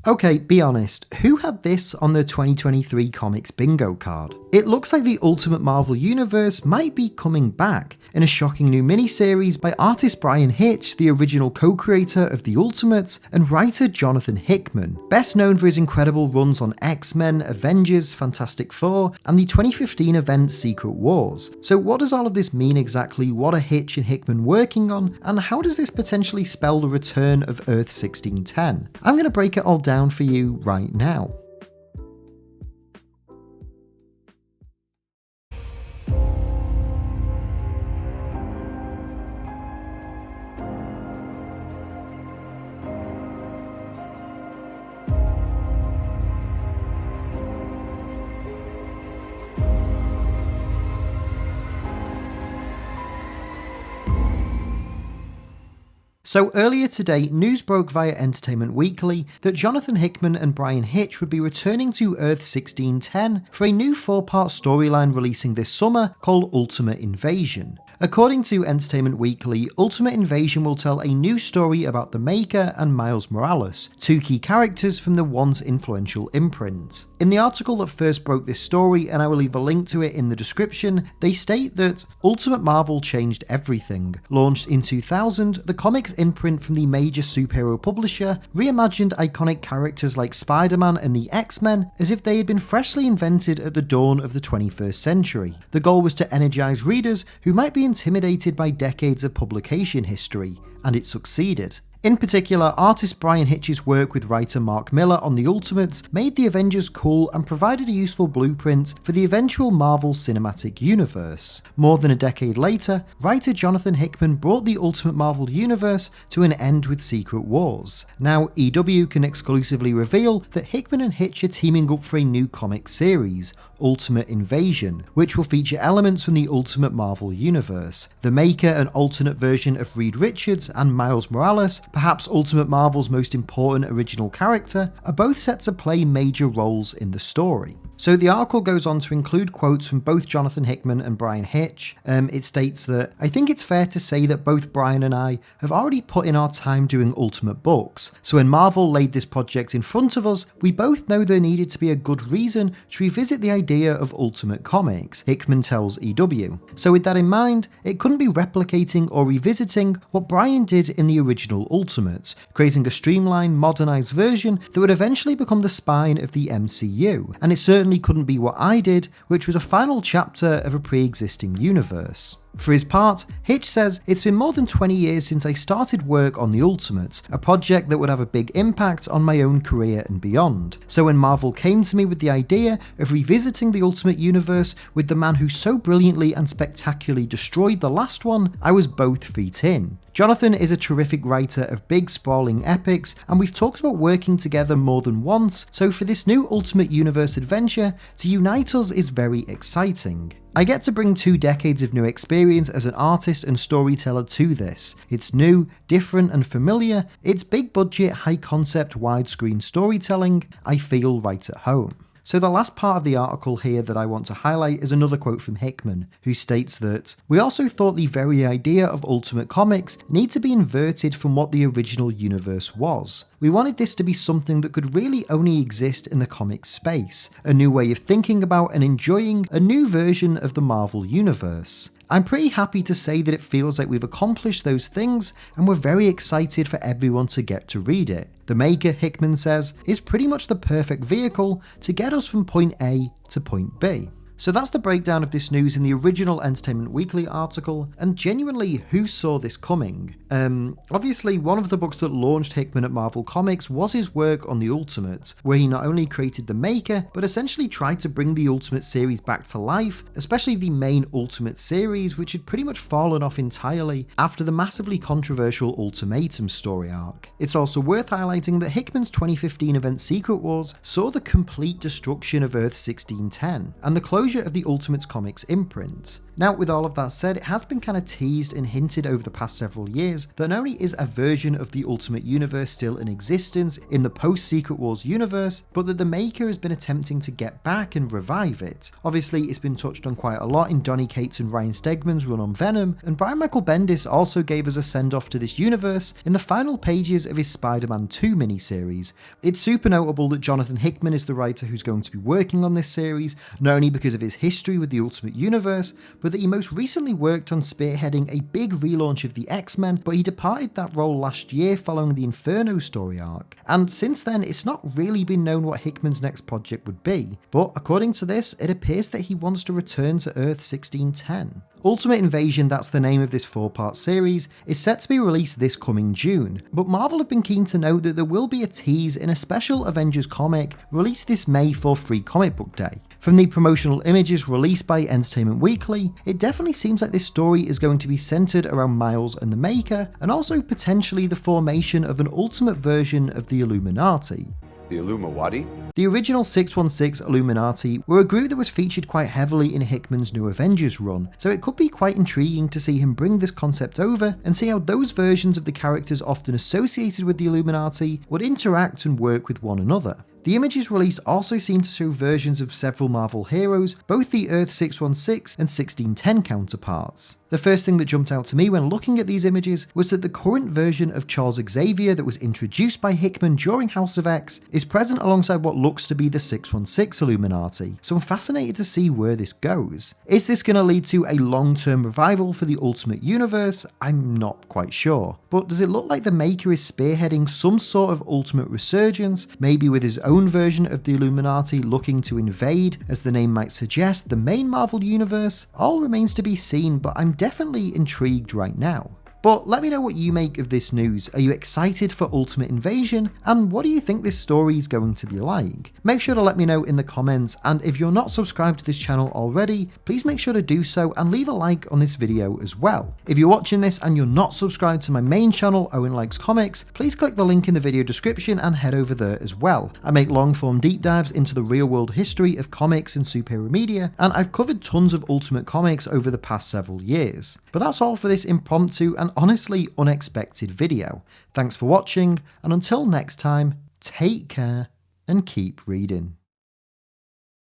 Okay, be honest, who had this on their 2023 comics bingo card? It looks like the Ultimate Marvel Universe might be coming back in a shocking new miniseries by artist Bryan Hitch, the original co-creator of The Ultimates, and writer Jonathan Hickman, best known for his incredible runs on X-Men, Avengers, Fantastic Four, and the 2015 event Secret Wars. So what does all of this mean exactly? What are Hitch and Hickman working on? And how does this potentially spell the return of Earth 1610? I'm going to break it all down for you right now. So earlier today, news broke via Entertainment Weekly that Jonathan Hickman and Bryan Hitch would be returning to Earth 1610 for a new 4-part storyline releasing this summer called Ultimate Invasion. According to Entertainment Weekly, Ultimate Invasion will tell a new story about the Maker and Miles Morales, two key characters from the once influential imprint. In the article that first broke this story, and I will leave a link to it in the description, they state that Ultimate Marvel changed everything. Launched in 2000, the comics imprint from the major superhero publisher reimagined iconic characters like Spider-Man and the X-Men as if they had been freshly invented at the dawn of the 21st century. The goal was to energize readers who might be intimidated by decades of publication history, and it succeeded. In particular, artist Bryan Hitch's work with writer Mark Millar on The Ultimates made the Avengers cool and provided a useful blueprint for the eventual Marvel Cinematic Universe. More than a decade later, writer Jonathan Hickman brought the Ultimate Marvel Universe to an end with Secret Wars. Now, EW can exclusively reveal that Hickman and Hitch are teaming up for a new comic series, Ultimate Invasion, which will feature elements from the Ultimate Marvel Universe. The Maker, an alternate version of Reed Richards, and Miles Morales, perhaps Ultimate Marvel's most important original character, are both set to play major roles in the story. So the article goes on to include quotes from both Jonathan Hickman and Bryan Hitch. It states that, "I think it's fair to say that both Bryan and I have already put in our time doing Ultimate books, so when Marvel laid this project in front of us, we both know there needed to be a good reason to revisit the idea of Ultimate Comics," Hickman tells EW. So with that in mind, it couldn't be replicating or revisiting what Bryan did in the original Ultimates, creating a streamlined, modernised version that would eventually become the spine of the MCU, and it certainly couldn't be what I did, which was a final chapter of a pre-existing universe. For his part, Hitch says, "It's been more than 20 years since I started work on The Ultimates, a project that would have a big impact on my own career and beyond. So when Marvel came to me with the idea of revisiting the Ultimate Universe with the man who so brilliantly and spectacularly destroyed the last one, I was both feet in." Jonathan is a terrific writer of big, sprawling epics, and we've talked about working together more than once, so for this new Ultimate Universe adventure, to unite us is very exciting. I get to bring 2 decades of new experience as an artist and storyteller to this. It's new, different and familiar, it's big budget, high concept, widescreen storytelling. I feel right at home. So the last part of the article here that I want to highlight is another quote from Hickman, who states that, "We also thought the very idea of Ultimate Comics need to be inverted from what the original universe was. We wanted this to be something that could really only exist in the comic space, a new way of thinking about and enjoying a new version of the Marvel Universe. I'm pretty happy to say that it feels like we've accomplished those things, and we're very excited for everyone to get to read it. The Maker," Hickman says, "is pretty much the perfect vehicle to get us from point A to point B." So that's the breakdown of this news in the original Entertainment Weekly article, and genuinely, who saw this coming? Obviously, one of the books that launched Hickman at Marvel Comics was his work on The Ultimates, where he not only created the Maker, but essentially tried to bring the Ultimate series back to life, especially the main Ultimate series, which had pretty much fallen off entirely after the massively controversial Ultimatum story arc. It's also worth highlighting that Hickman's 2015 event Secret Wars saw the complete destruction of Earth 1610, and the closure of the Ultimates Comics imprint. Now, with all of that said, it has been kind of teased and hinted over the past several years that not only is a version of the Ultimate Universe still in existence in the post-Secret Wars universe, but that the maker has been attempting to get back and revive it. Obviously, it's been touched on quite a lot in Donny Cates and Ryan Stegman's run on Venom, and Brian Michael Bendis also gave us a send-off to this universe in the final pages of his Spider-Man 2 miniseries. It's super notable that Jonathan Hickman is the writer who's going to be working on this series, not only because of his history with the Ultimate Universe, but that he most recently worked on spearheading a big relaunch of the X-Men, but he departed that role last year following the Inferno story arc. And since then, it's not really been known what Hickman's next project would be, but according to this, it appears that he wants to return to Earth 1610. Ultimate Invasion, that's the name of this 4-part series, is set to be released this coming June, but Marvel have been keen to note that there will be a tease in a special Avengers comic released this May for Free Comic Book Day. From the promotional images released by Entertainment Weekly, it definitely seems like this story is going to be centered around Miles and the Maker, and also potentially the formation of an ultimate version of the Illuminati. The Illuminati? The original 616 Illuminati were a group that was featured quite heavily in Hickman's New Avengers run, so it could be quite intriguing to see him bring this concept over and see how those versions of the characters often associated with the Illuminati would interact and work with one another. The images released also seem to show versions of several Marvel heroes, both the Earth 616 and 1610 counterparts. The first thing that jumped out to me when looking at these images was that the current version of Charles Xavier that was introduced by Hickman during House of X is present alongside what looks to be the 616 Illuminati, so I'm fascinated to see where this goes. Is this going to lead to a long-term revival for the Ultimate Universe? I'm not quite sure. But does it look like the maker is spearheading some sort of ultimate resurgence, maybe with his own version of the Illuminati looking to invade, as the name might suggest, the main Marvel universe? All remains to be seen, but I'm definitely intrigued right now. But let me know what you make of this news. Are you excited for Ultimate Invasion? And what do you think this story is going to be like? Make sure to let me know in the comments, and if you're not subscribed to this channel already, please make sure to do so and leave a like on this video as well. If you're watching this and you're not subscribed to my main channel, Owen Likes Comics, please click the link in the video description and head over there as well. I make long-form deep dives into the real-world history of comics and superhero media, and I've covered tons of Ultimate Comics over the past several years. But that's all for this impromptu and honestly unexpected video. Thanks for watching, and until next time, take care and keep reading.